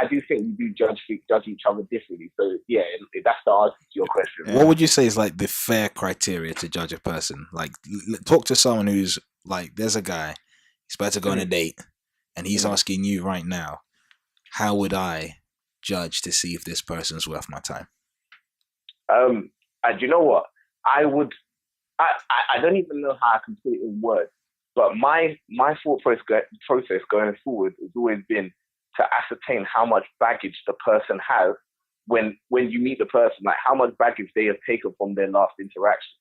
I do think we do judge each other differently. So yeah, that's the answer to your question. What would you say is like the fair criteria to judge a person? Like, talk to someone who's like, there's a guy, he's about to go on a date, and he's asking you right now, how would I judge to see if this person's worth my time? And you know what? I don't even know how I can put it in words, but my thought process going forward has always been to ascertain how much baggage the person has when you meet the person, like how much baggage they have taken from their last interaction.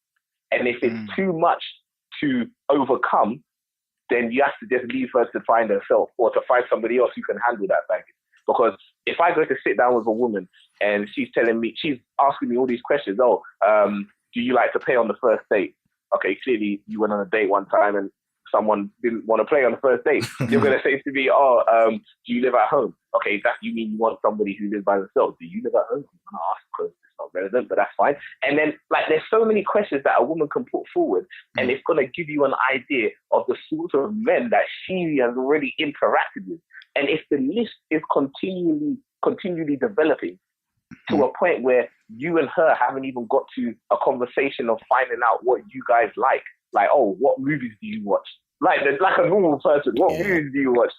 And if it's too much to overcome, then you have to just leave her to find herself or to find somebody else who can handle that baggage. Because if I go to sit down with a woman and she's asking me all these questions, do you like to pay on the first date? Okay, clearly you went on a date one time and someone didn't want to play on the first date. You're going to say to me, do you live at home? Okay, you mean you want somebody who lives by themselves. Do you live at home? I'm going to ask because it's not relevant, but that's fine. And then, like, there's so many questions that a woman can put forward, and it's going to give you an idea of the sort of men that she has already interacted with. And if the list is continually developing to a point where you and her haven't even got to a conversation of finding out what you guys like what movies do you watch? Like a normal person, what movies do you watch?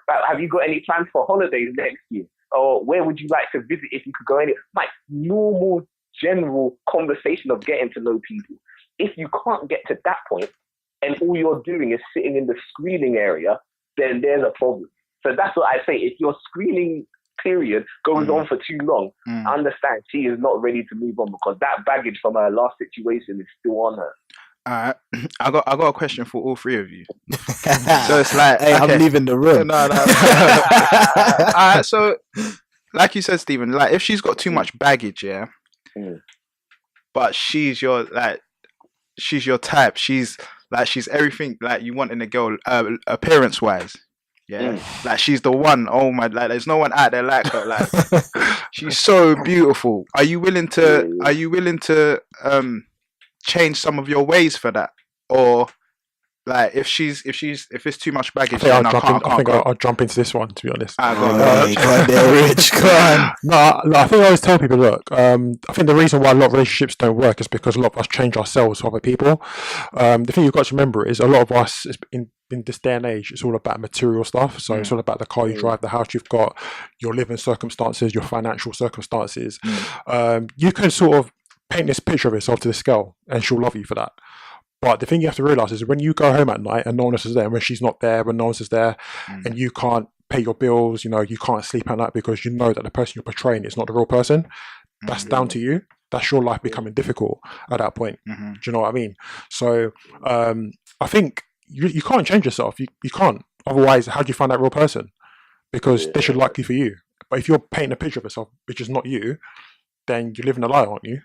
Have you got any plans for holidays next year? Or where would you like to visit if you could go anywhere? Like normal, general conversation of getting to know people. If you can't get to that point and all you're doing is sitting in the screening area, then there's a problem. So that's what I say. If your screening period goes on for too long, I understand she is not ready to move on because that baggage from her last situation is still on her. Alright, I got a question for all three of you. So it's like, hey, I'm leaving the room. No. Alright, so like you said, Stephen, like if she's got too much baggage, but she's your type. She's everything like you want in a girl, appearance wise. Yeah, like she's the one. Oh my, like there's no one out there like her. Like she's so beautiful. Are you willing to change some of your ways for that, or like if it's too much baggage? I'll jump into this one, to be honest. Go on there, Rich. Go on. No, I think I always tell people, look, I think the reason why a lot of relationships don't work is because a lot of us change ourselves for other people. The thing you've got to remember is a lot of us in this day and age, it's all about material stuff. So it's all about the car you drive, the house you've got, your living circumstances, your financial circumstances. You can sort of paint this picture of yourself to this girl and she'll love you for that. But the thing you have to realise is when you go home at night and no one else is there, when she's not there, when no one else is there, and you can't pay your bills, you can't sleep at night because you know that the person you're portraying is not the real person, that's down to you. That's your life becoming difficult at that point. Do you know what I mean? So I think you can't change yourself. You can't. Otherwise, how do you find that real person? Because they should like you for you. But if you're painting a picture of yourself which is not you, then you're living a lie, aren't you?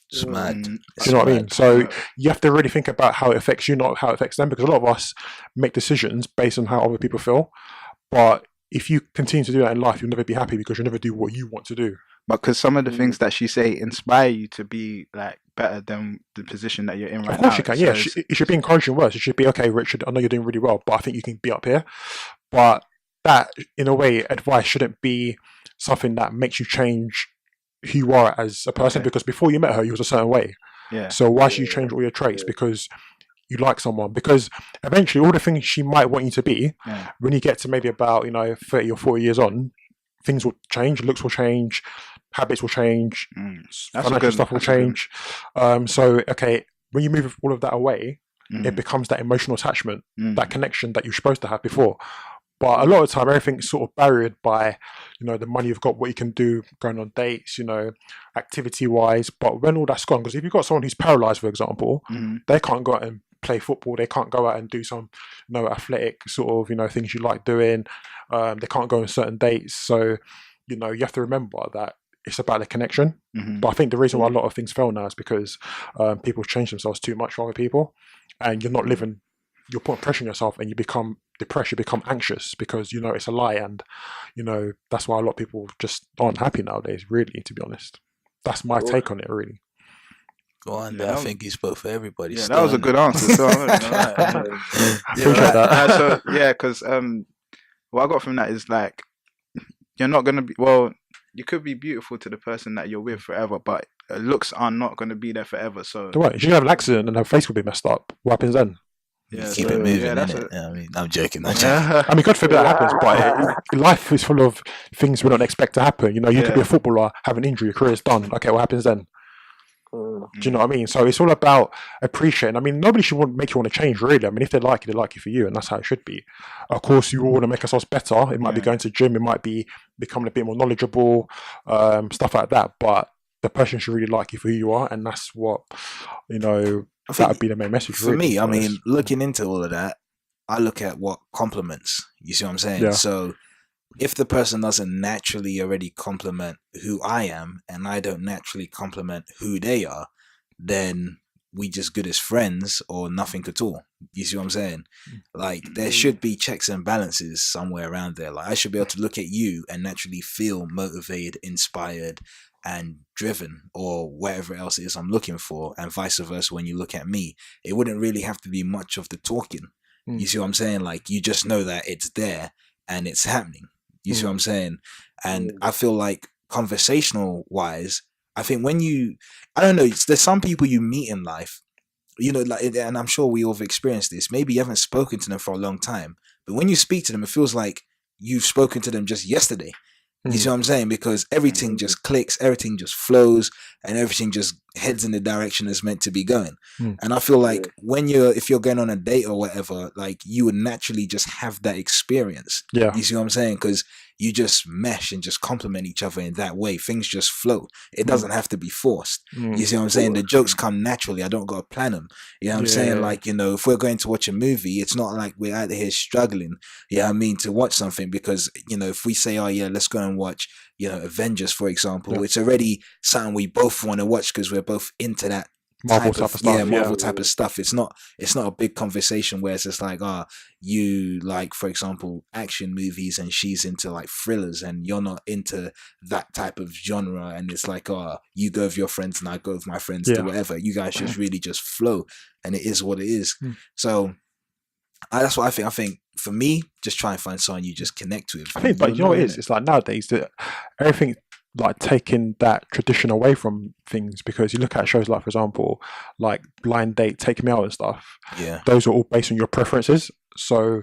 It's mad. Do you know what I mean? So you have to really think about how it affects you, not how it affects them, because a lot of us make decisions based on how other people feel. But if you continue to do that in life, you'll never be happy because you'll never do what you want to do. But because some of the things that she say inspire you to be like better than the position that you're in right now. Of course you can, yeah. It should be encouraging words. It should be, okay, Richard, I know you're doing really well, but I think you can be up here. But that, in a way, advice shouldn't be something that makes you change who you are as a person, because before you met her, you was a certain way. Yeah. So why should you change all your traits because you like someone? Because eventually all the things she might want you to be, when you get to maybe about 30 or 40 years on, things will change, looks will change, habits will change, financial stuff will change. So okay, when you move all of that away, it becomes that emotional attachment, that connection that you're supposed to have before. But a lot of the time, everything's sort of barriered by, the money you've got, what you can do, going on dates, activity-wise. But when all that's gone, because if you've got someone who's paralyzed, for example, they can't go out and play football. They can't go out and do some, athletic sort of, things you like doing. They can't go on certain dates. So, you have to remember that it's about the connection. But I think the reason why a lot of things fail now is because people change themselves too much for other people, and you're not living. You're putting pressure on yourself, and you become depressed. You become anxious because it's a lie, and that's why a lot of people just aren't happy nowadays. Really, to be honest, that's my take on it. Really. Go on, I think he spoke for everybody. Yeah, that was a good answer. So, appreciate that. Because what I got from that is like you're not gonna be. Well, you could be beautiful to the person that you're with forever, but looks are not gonna be there forever. So Don't worry, she could have an accident and her face could be messed up. What happens then? yeah, Keep so, it moving, yeah, that's innit? a, I mean, I'm joking. I'm joking. yeah. I mean, God forbid that happens, but life is full of things we don't expect to happen. You know, you could be a footballer, have an injury, your career's done. Okay, what happens then? Do you know what I mean? So it's all about appreciating. I mean, nobody should make you want to change, really. I mean, if they like you for you, and that's how it should be. Of course, you all want to make ourselves better. It might be going to the gym, it might be becoming a bit more knowledgeable, stuff like that. But the person should really like you for who you are, and that's what, you know, that would be the main message. For really, me, I mean, looking into all of that, I look at what compliments. You see what I'm saying? Yeah. So if the person doesn't naturally already compliment who I am, and I don't naturally compliment who they are, then we just good as friends or nothing at all. You see what I'm saying? Like, there should be checks and balances somewhere around there. Like, I should be able to look at you and naturally feel motivated, inspired, and driven, or whatever else it is I'm looking for, and vice versa. When you look at me, it wouldn't really have to be much of the talking. You see what I'm saying? Like, you just know that it's there and it's happening. You see what I'm saying? And I feel like conversational wise, I think when I don't know, there's some people you meet in life, you know, like, and I'm sure we all have experienced this. Maybe you haven't spoken to them for a long time, but when you speak to them, it feels like you've spoken to them just yesterday. You see what I'm saying? Because everything just clicks, everything just flows, and everything just heads in the direction it's meant to be going. And I feel like if you're going on a date or whatever, like, you would naturally just have that experience. Yeah. You see what I'm saying? Because you just mesh and just complement each other in that way. Things just flow. It doesn't have to be forced. You see what I'm saying? The jokes come naturally. I don't got to plan them. You know what I'm saying? Like, you know, if we're going to watch a movie, it's not like we're out here struggling, you know what I mean, to watch something, because, you know, if we say, oh yeah, let's go and watch, you know, Avengers, for example, it's already something we both want to watch because we're both into that Marvel type of stuff. Yeah, Marvel type of stuff. It's not a big conversation where it's just like, you like, for example, action movies and she's into like thrillers and you're not into that type of genre, and it's like, you go with your friends and I go with my friends to whatever. You guys just really just flow, and it is what it is. So that's what I think. I think for me, just try and find someone you just connect with. I think, but you know what it is? It's like nowadays that everything, like, taking that tradition away from things, because you look at shows like, for example, like Blind Date, Take Me Out and stuff. Yeah. Those are all based on your preferences. So,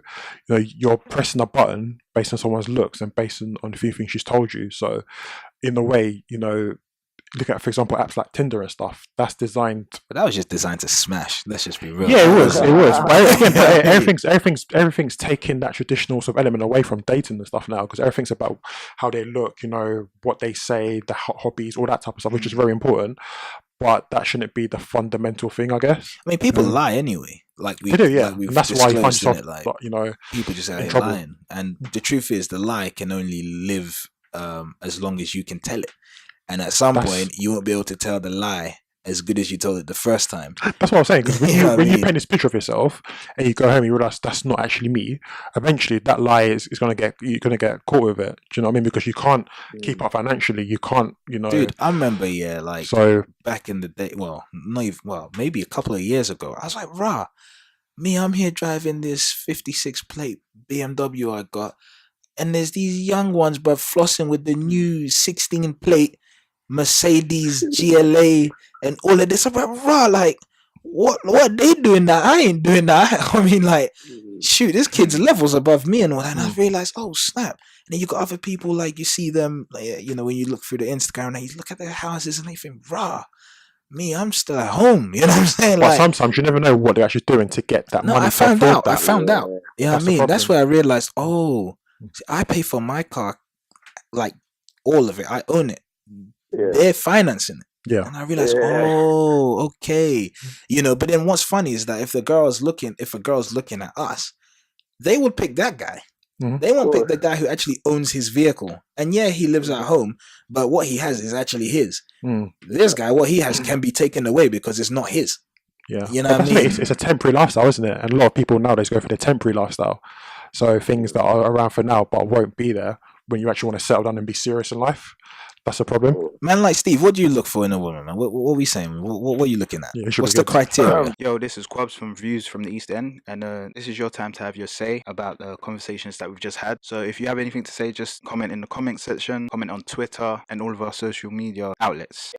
you know, you're pressing a button based on someone's looks and based on a few things she's told you. So, in a way, you know, look at, for example, apps like Tinder and stuff. That's designed. But that was just designed to smash. Let's just be real. Yeah, it was. But everything's taking that traditional sort of element away from dating and stuff now, because everything's about how they look, you know, what they say, the hobbies, all that type of stuff, which is very important. But that shouldn't be the fundamental thing, I guess. I mean, people lie anyway. Like we do, yeah. like we've And that's why you find disclosed in yourself, it, you know, people just out in here trouble. lying. And the truth is, the lie can only live as long as you can tell it. And at some point, you won't be able to tell the lie as good as you told it the first time. That's what I'm saying. Because when, You know what I when you mean? paint this picture of yourself and you go home, you realize that's not actually me. Eventually, that lie is going to get, you're going to get caught with it. Do you know what I mean? Because you can't keep up financially. You can't, you know. Dude, I remember, like, So back in the day, maybe a couple of years ago, I was like, I'm here driving this 56 plate BMW I got, and there's these young ones, but flossing with the new 16 plate Mercedes GLA and all of this. I'm like, like, what they doing that? I ain't doing that. I mean, like, shoot, this kid's levels above me and all that. And I realized, oh snap. And then you got other people, like, you see them, like, you know, when you look through the Instagram and you look at their houses and they think, me, I'm still at home. You know what I'm saying? but Like, sometimes you never know what they're actually doing to get that no, money. I to found afford out. that. I found out. You know what That's I the mean? That's problem. where I realized, see, I pay for my car, like, all of it. I own it. They're financing it. Yeah. And I realized, okay. You know, but then what's funny is that if a girl's looking at us, they would pick that guy. Mhm. They won't pick the guy who actually owns his vehicle. And yeah, he lives at home, but what he has is actually his. This guy, what he has can be taken away because it's not his. Yeah. You know But what I that's the thing, mean? It's a temporary lifestyle, isn't it? And a lot of people nowadays go for the temporary lifestyle. So things that are around for now but won't be there when you actually want to settle down and be serious in life, That's a problem. Man, like Steve, what do you look for in a woman, man? What are we saying? What are you looking at? Yeah, it should What's be the good. criteria? Yo, this is Quabs from Views from the East End, and this is your time to have your say about the conversations that we've just had. So if you have anything to say, just comment in the comment section, comment on Twitter and all of our social media outlets.